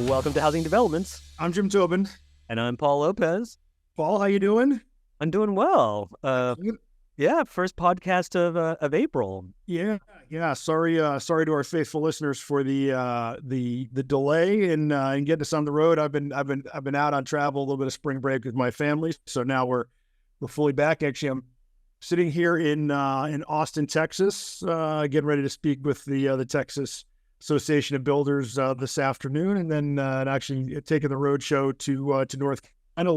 Welcome to Housing Developments. I'm Jim Tobin. And I'm Paul Lopez. Paul, how you doing? I'm doing well. First podcast of April. Yeah. Sorry to our faithful listeners for the delay in getting us on the road. I've been out on travel, a little bit of spring break with my family, so now we're fully back. Actually, I'm sitting here in Austin, Texas, getting ready to speak with the Texas Association of Builders this afternoon, and then actually taking the road show to North Carolina.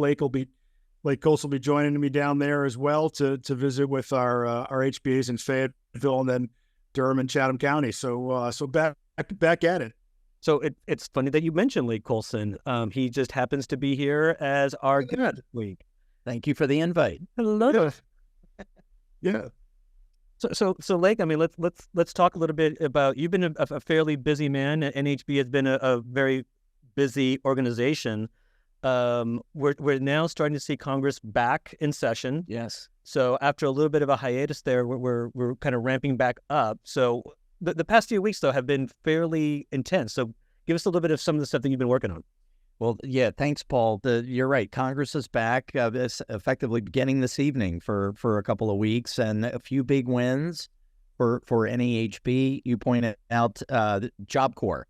Lake Coulson will be joining me down there as well to visit with our HBAs in Fayetteville and then Durham and Chatham County. So back at it. So it's funny that you mentioned Lake Coulson. He just happens to be here as our guest this week. Thank you for the invite. Hello. Yeah. So Lake, I mean, let's talk a little bit about, you've been a fairly busy man. NAHB has been a very busy organization. We're now starting to see Congress back in session. Yes. So after a little bit of a hiatus there, we're kind of ramping back up. So the past few weeks though have been fairly intense. So give us a little bit of some of the stuff that you've been working on. Well, yeah, thanks, Paul. You're right. Congress is back effectively beginning this evening for a couple of weeks, and a few big wins for NAHB. You pointed out Job Corps.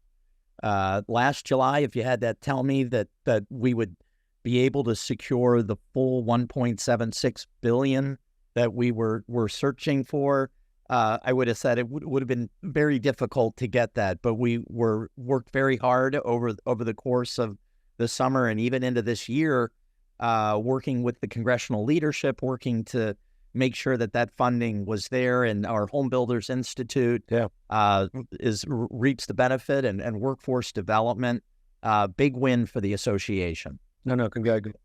Last July, if you had that tell me that we would be able to secure the full $1.76 billion that we were searching for, I would have said it would have been very difficult to get that. But we worked very hard over the course of the summer and even into this year, working with the congressional leadership, working to make sure that funding was there, and our Home Builders Institute reaps the benefit, and workforce development, big win for the association. No, congratulations.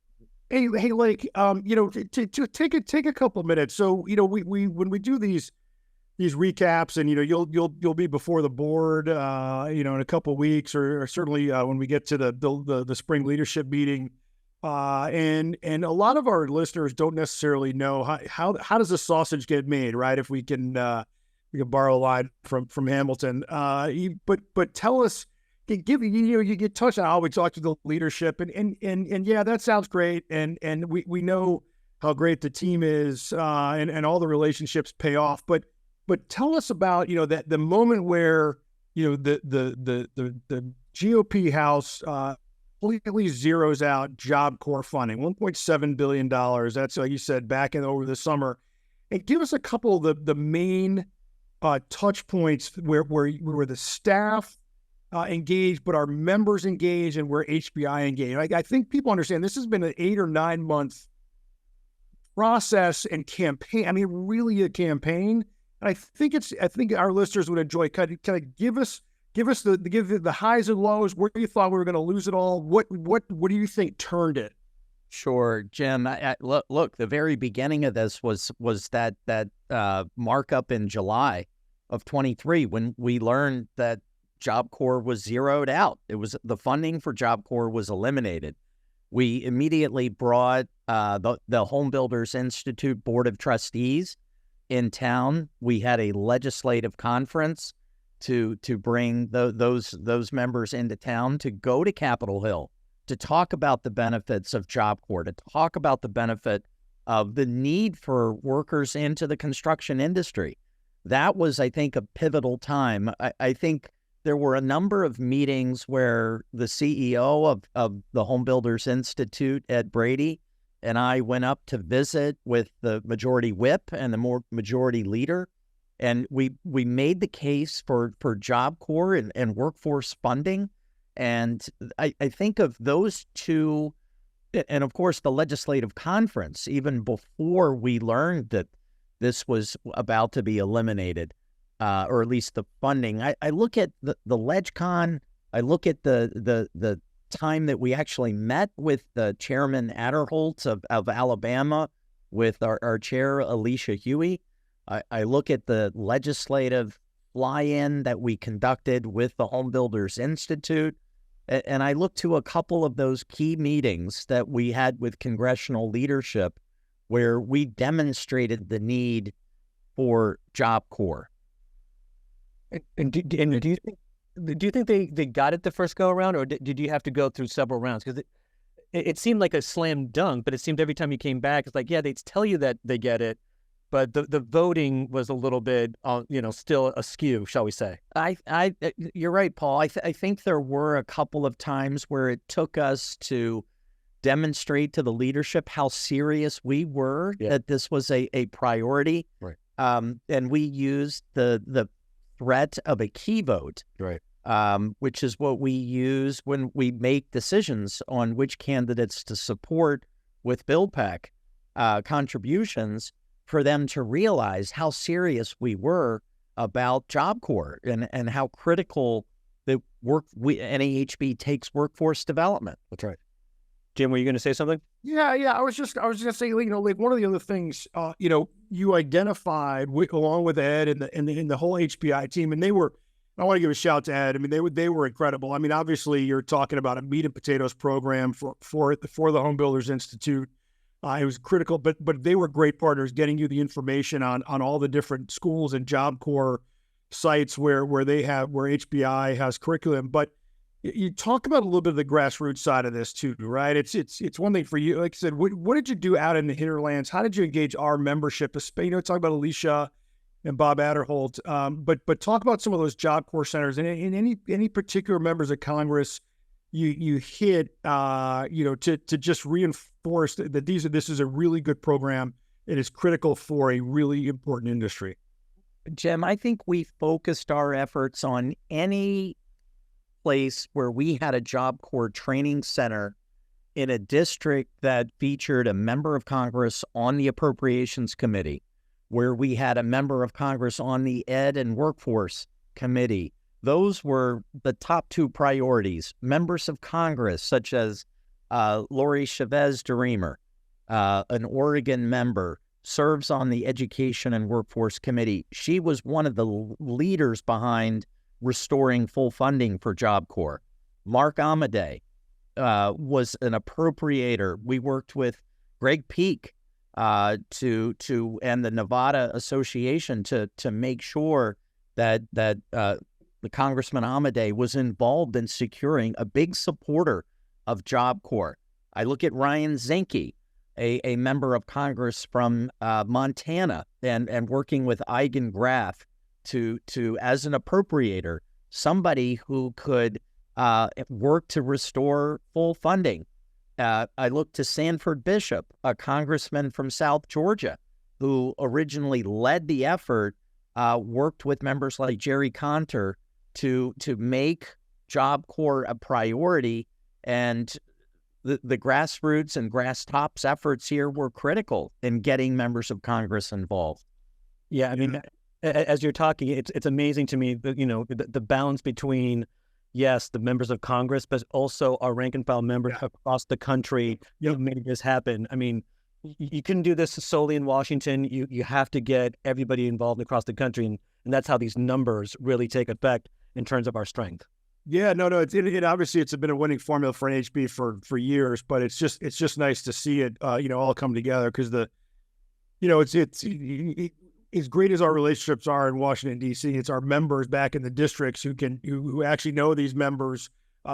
Hey, Lake, to take a couple of minutes. So, we when we do these recaps, and you'll be before the board, in a couple of weeks, or certainly when we get to the spring leadership meeting. And a lot of our listeners don't necessarily know how does the sausage get made, right? If we can borrow a line from Hamilton, but tell us, you get touched on how we talk to the leadership, and yeah, that sounds great, and we know how great the team is, and all the relationships pay off, but tell us about that the moment where the GOP House completely zeroes out Job Corps funding, $1.7 billion. That's, like you said, back over the summer. And give us a couple of the main touch points where the staff engaged, but our members engaged, and where HBI engaged. I think people understand this has been an 8 or 9 month process and campaign. I mean, really a campaign. And I think our listeners would enjoy. Kind of give us the highs and lows, where you thought we were going to lose it all. What do you think turned it? Sure, Jim. Look, the very beginning of this was that markup in July of 23 when we learned that Job Corps was zeroed out. It was the funding for Job Corps was eliminated. We immediately brought the Home Builders Institute Board of Trustees in town. We had a legislative conference to bring those members into town, to go to Capitol Hill, to talk about the benefits of Job Corps, to talk about the benefit of the need for workers into the construction industry. That was, I think, a pivotal time. I think there were a number of meetings where the CEO of the Home Builders Institute, Ed Brady, and I went up to visit with the majority whip and the majority leader. And we made the case for Job Corps and workforce funding. And I think of those two, and of course the legislative conference, even before we learned that this was about to be eliminated, or at least the funding. I look at the LegCon, I look at the time that we actually met with the Chairman Adderholt of Alabama, with our chair, Alicia Huey. I look at the legislative fly-in that we conducted with the Home Builders Institute, and I look to a couple of those key meetings that we had with congressional leadership where we demonstrated the need for Job Corps. And do you think do you think they got it the first go around, or did you have to go through several rounds? Because it seemed like a slam dunk, but it seemed every time you came back, it's like, yeah, they tell you that they get it, but the voting was a little bit, still askew, shall we say? You're right, Paul. I think there were a couple of times where it took us to demonstrate to the leadership how serious we were, that this was a priority. Right. And we used the threat of a key vote, right, which is what we use when we make decisions on which candidates to support with bill pack contributions, for them to realize how serious we were about Job Corps and how critical the NAHB takes workforce development. That's right. Jim, were you going to say something? Yeah. I was just going to say, like one of the other things, you identified along with Ed and the whole HBI team, and they were. I want to give a shout to Ed. I mean, they were incredible. I mean, obviously, you're talking about a meat and potatoes program for the Home Builders Institute. It was critical, but they were great partners, getting you the information on all the different schools and Job Corps sites where HBI has curriculum. But you talk about a little bit of the grassroots side of this too, right? It's one thing for you. Like I said, what did you do out in the hinterlands? How did you engage our membership? Talk about Alicia and Bob Adderholt, but talk about some of those Job Corps centers and any particular members of Congress you hit, to just reinforce that this is a really good program. It is critical for a really important industry. Jim, I think we focused our efforts on any place where we had a Job Corps training center in a district that featured a member of Congress on the Appropriations Committee, where we had a member of Congress on the Ed and Workforce Committee. Those were the top two priorities. Members of Congress, such as Lori Chavez DeReamer, an Oregon member, serves on the Education and Workforce Committee. She was one of the leaders behind restoring full funding for Job Corps. Mark Amadei was an appropriator. We worked with Greg Peak and the Nevada Association to make sure that the Congressman Amadei was involved in securing a big supporter of Job Corps. I look at Ryan Zinke, a member of Congress from Montana, and working with Eigen Graf to as an appropriator, somebody who could work to restore full funding. I look to Sanford Bishop, a congressman from South Georgia, who originally led the effort, worked with members like Jerry Conter to make Job Corps a priority, and the grassroots and grass tops efforts here were critical in getting members of Congress involved. Yeah, I mean, as you're talking, it's amazing to me that, the balance between, yes, the members of Congress, but also our rank and file members across the country made this happen. I mean, you couldn't do this solely in Washington. You have to get everybody involved across the country, and that's how these numbers really take effect in terms of our strength. Yeah, no, it obviously it's been a winning formula for NHB for years, but it's just nice to see it, all come together, because it's as great as our relationships are in Washington D.C., it's our members back in the districts who actually know these members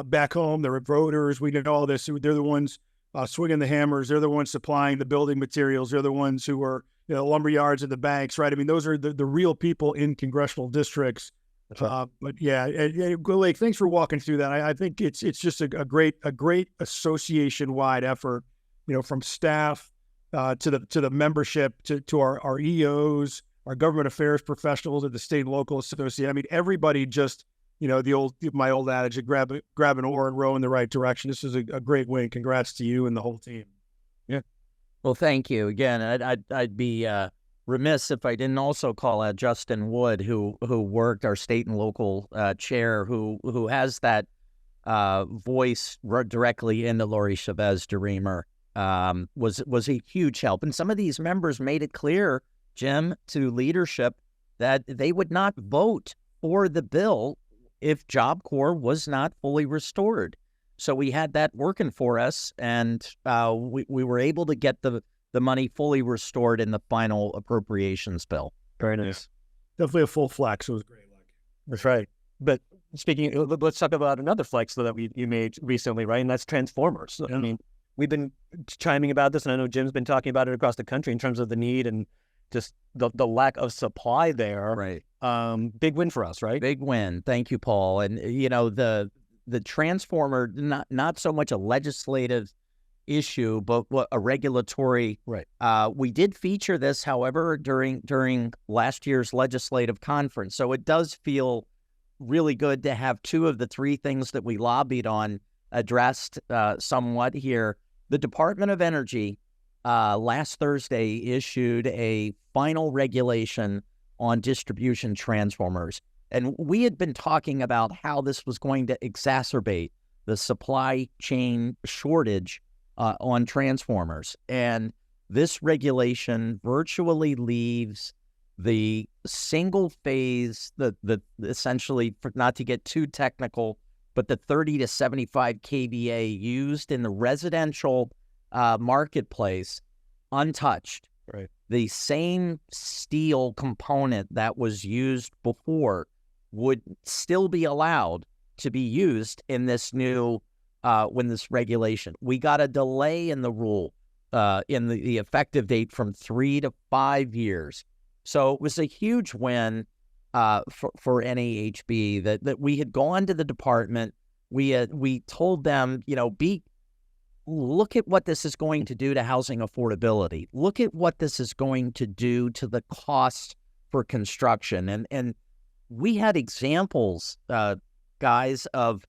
back home. They're voters. We know all this. They're the ones swinging the hammers. They're the ones supplying the building materials. They're the ones who are lumber yards and the banks, right? I mean, those are the real people in congressional districts. Right. But yeah, Lake, thanks for walking through that. I think it's just a great association-wide effort, from staff to the membership to our EOs, our government affairs professionals at the state and local association. I mean, everybody just, my old adage, grab an oar and row in the right direction. This is a great win. Congrats to you and the whole team. Yeah. Well, thank you again. I'd be remiss if I didn't also call out Justin Wood, who worked, our state and local chair, who has that voice directly into Lori Chavez DeReamer, was a huge help. And some of these members made it clear, Jim, to leadership that they would not vote for the bill if Job Corps was not fully restored. So we had that working for us, and we were able to get the money fully restored in the final appropriations bill. Very nice. Yeah. Definitely a full flex. It was great. That's right. But speaking, let's talk about another flex that you made recently, right? And that's transformers. I mean, we've been chiming about this, and I know Jim's been talking about it across the country in terms of the need and just the lack of supply there. Right. Big win for us, right? Big win. Thank you, Paul. And the transformer, not so much a legislative issue, but what a regulatory. Right. We did feature this, however, during last year's legislative conference. So it does feel really good to have two of the three things that we lobbied on addressed somewhat here. The Department of Energy last Thursday issued a final regulation on distribution transformers. And we had been talking about how this was going to exacerbate the supply chain shortage on transformers. And this regulation virtually leaves the single phase, the essentially, for not to get too technical, but the 30 to 75 kVA used in the residential marketplace untouched. Right. The same steel component that was used before would still be allowed to be used in this new when this regulation. We got a delay in the rule in the effective date from 3 to 5 years. So it was a huge win for NAHB that we had gone to the department. We told them, look at what this is going to do to housing affordability. Look at what this is going to do to the cost for construction. And we had examples, guys, of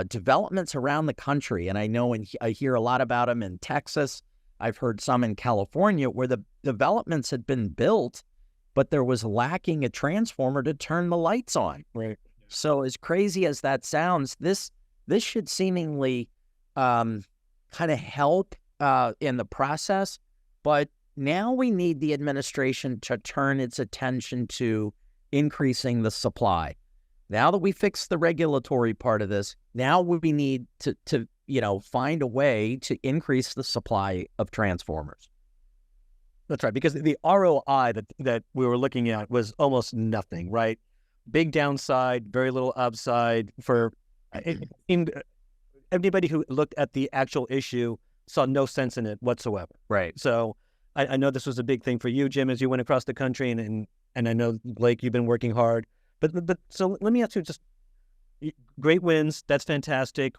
developments around the country. And I know I hear a lot about them in Texas. I've heard some in California where the developments had been built, but there was lacking a transformer to turn the lights on. Right. So as crazy as that sounds, this should seemingly kind of help in the process. But now we need the administration to turn its attention to increasing the supply. Now that we fixed the regulatory part of this, now we need to find a way to increase the supply of transformers. That's right, because the ROI that we were looking at was almost nothing, right? Big downside, very little upside for anybody who looked at the actual issue saw no sense in it whatsoever. Right. So I know this was a big thing for you, Jim, as you went across the country, and I know, Blake, you've been working hard. But so let me ask you, just great wins. That's fantastic.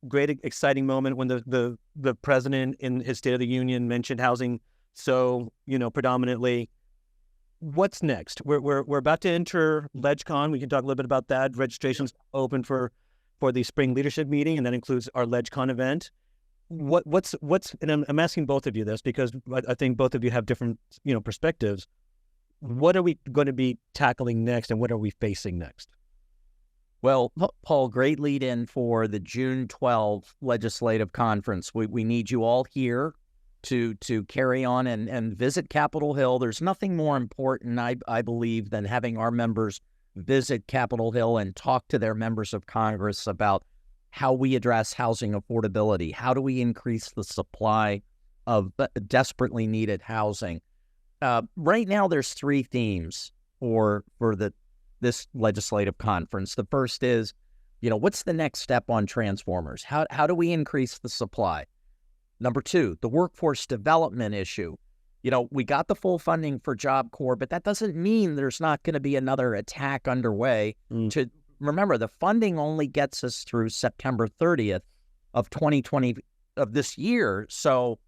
Great exciting moment when the president in his State of the Union mentioned housing so predominantly. What's next? We're about to enter LegCon. We can talk a little bit about that. Registration's open for the spring leadership meeting, and that includes our LegCon event. What's and I'm asking both of you this because I think both of you have different perspectives. What are we going to be tackling next, and what are we facing next? Well, Paul, great lead in for the June 12th legislative conference. We need you all here to carry on and visit Capitol Hill. There's nothing more important, I believe, than having our members visit Capitol Hill and talk to their members of Congress about how we address housing affordability. How do we increase the supply of desperately needed housing? Right now, there's three themes for this legislative conference. The first is, what's the next step on transformers? How do we increase the supply? Number two, the workforce development issue. We got the full funding for Job Corps, but that doesn't mean there's not going to be another attack underway. To remember, the funding only gets us through September 30th of 2020 of this year. So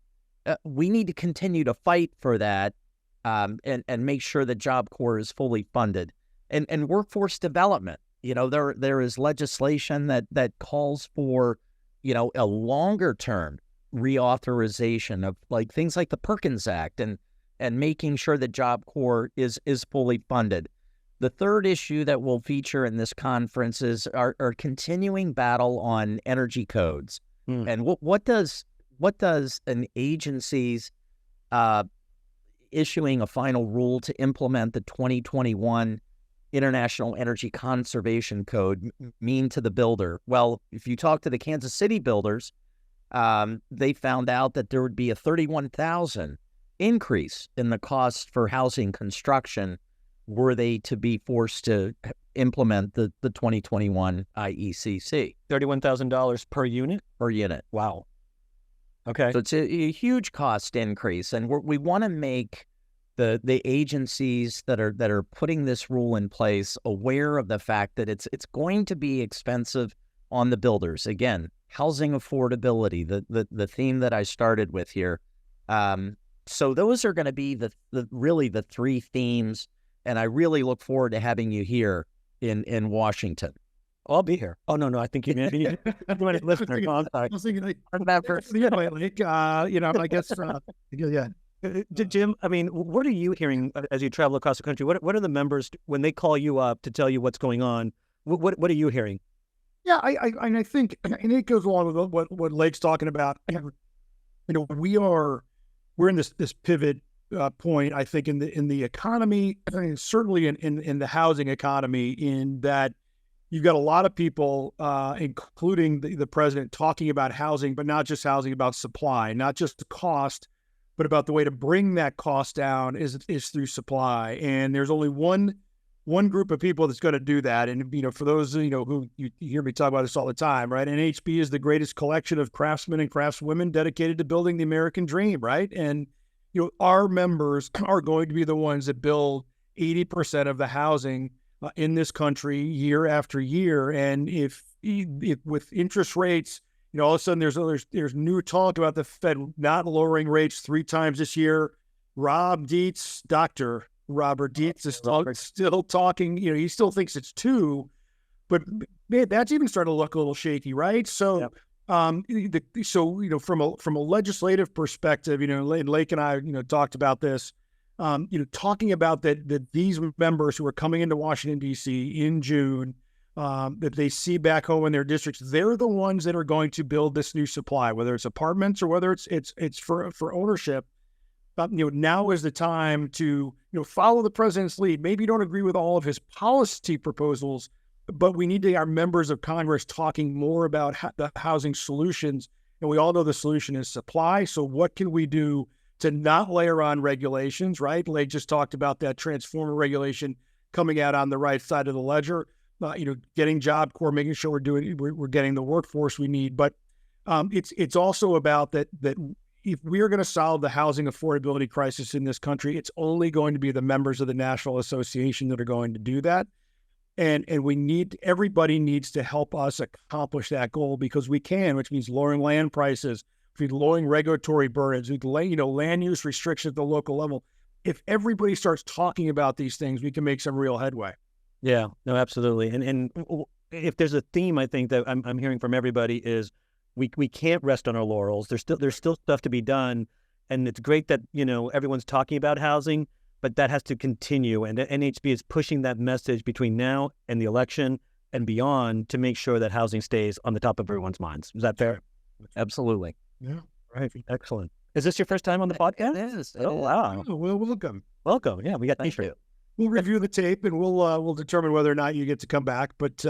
we need to continue to fight for that. And make sure that Job Corps is fully funded, and workforce development. There is legislation that calls for, a longer term reauthorization of things like the Perkins Act and making sure that Job Corps is fully funded. The third issue that will feature in this conference is our continuing battle on energy codes. And what does an agency's issuing a final rule to implement the 2021 International Energy Conservation Code mean to the builder? Well, if you talk to the Kansas City builders, they found out that there would be a $31,000 increase in the cost for housing construction were they to be forced to implement the 2021 IECC. $31,000 per unit? Per unit. Wow. Okay. So it's a huge cost increase, and we want to make the agencies that are putting this rule in place aware of the fact that it's going to be expensive on the builders. Again, housing affordability, the theme that I started with here. So those are going to be really the three themes, and I really look forward to having you here in Washington. I'll be here. Oh, no, I think you meant listener. I'm sorry. I was thinking, like, I guess, yeah. Jim, I mean, what are you hearing as you travel across the country? What are the members, when they call you up to tell you what's going on, what are you hearing? Yeah, I think, and it goes along with what Lake's talking about. We're in this pivot point, I think, in the economy, certainly in the housing economy, in that you've got a lot of people, including the president, talking about housing, but not just housing, about supply, not just the cost, but about the way to bring that cost down is through supply. And there's only one group of people that's going to do that. And, for those, who you hear me talk about this all the time, right? NAHB is the greatest collection of craftsmen and craftswomen dedicated to building the American dream, right? And, our members are going to be the ones that build 80% of the housing in this country year after year. And if with interest rates, all of a sudden there's new talk about the Fed not lowering rates 3 times this year. Dr. Robert Dietz is still talking. He still thinks it's 2, but man, that's even starting to look a little shaky, right? So, yep. From a legislative perspective, Lake and I, talked about this. Talking about that these members who are coming into Washington, D.C. in June, that they see back home in their districts, they're the ones that are going to build this new supply, whether it's apartments or whether it's for ownership. Now is the time to, follow the president's lead. Maybe you don't agree with all of his policy proposals, but we need our members of Congress talking more about the housing solutions. And we all know the solution is supply. So what can we do to not layer on regulations, right? Lake just talked about that transformer regulation coming out on the right side of the ledger. Getting Job Corps, making sure we're getting the workforce we need. But it's also about that if we are going to solve the housing affordability crisis in this country, it's only going to be the members of the National Association that are going to do that. And everybody needs to help us accomplish that goal, because we can, which means lowering land prices, lowering regulatory burdens, land use restrictions at the local level. If everybody starts talking about these things, we can make some real headway. Yeah, no, absolutely. And if there's a theme, I think that I'm hearing from everybody is we can't rest on our laurels. There's still stuff to be done, and it's great that everyone's talking about housing, but that has to continue. And the NAHB is pushing that message between now and the election and beyond to make sure that housing stays on the top of everyone's minds. Is that fair? Absolutely. Yeah. Right. Excellent. Is this your first time on the podcast? It is. Oh, wow. Oh, well, welcome. Welcome. Yeah, we got Thank t-shirt. you. We'll review the tape, and we'll determine whether or not you get to come back. But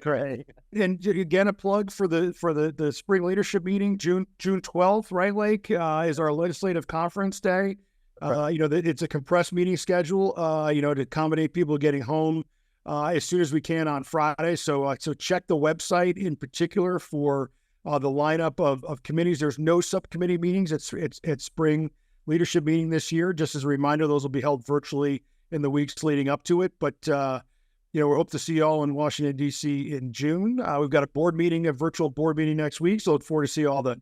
Great. And again, a plug for the spring leadership meeting, June 12th, right, Lake, is our legislative conference day. It's a compressed meeting schedule, to accommodate people getting home as soon as we can on Friday. So check the website in particular for the lineup of committees. There's no subcommittee meetings. It's spring leadership meeting this year. Just as a reminder, those will be held virtually in the weeks leading up to it. But, we hope to see you all in Washington, D.C. in June. We've got a virtual board meeting next week. So look forward to see all the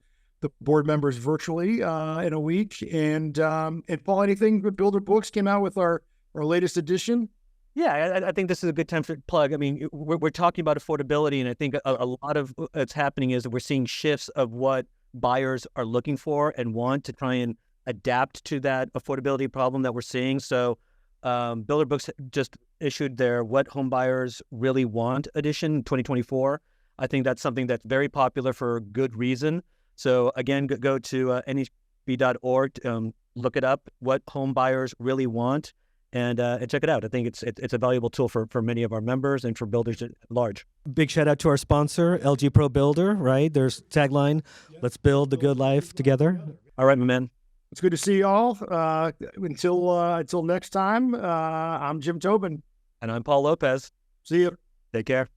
board members virtually in a week. And Paul, anything with Builder Books came out with our latest edition? Yeah, I think this is a good time to plug. I mean, we're talking about affordability, and I think a lot of what's happening is that we're seeing shifts of what buyers are looking for and want to try and adapt to that affordability problem that we're seeing. So Builder Books just issued their What Home Buyers Really Want edition 2024. I think that's something that's very popular for good reason. So again, go to NAHB.org, look it up, What Home Buyers Really Want, and check it out. I think it's a valuable tool for many of our members and for builders at large. Big shout out to our sponsor, LG Pro Builder, right? There's tagline, let's build the good life together. All right, my man. It's good to see you all. Until next time, I'm Jim Tobin. And I'm Paul Lopez. See you. Take care.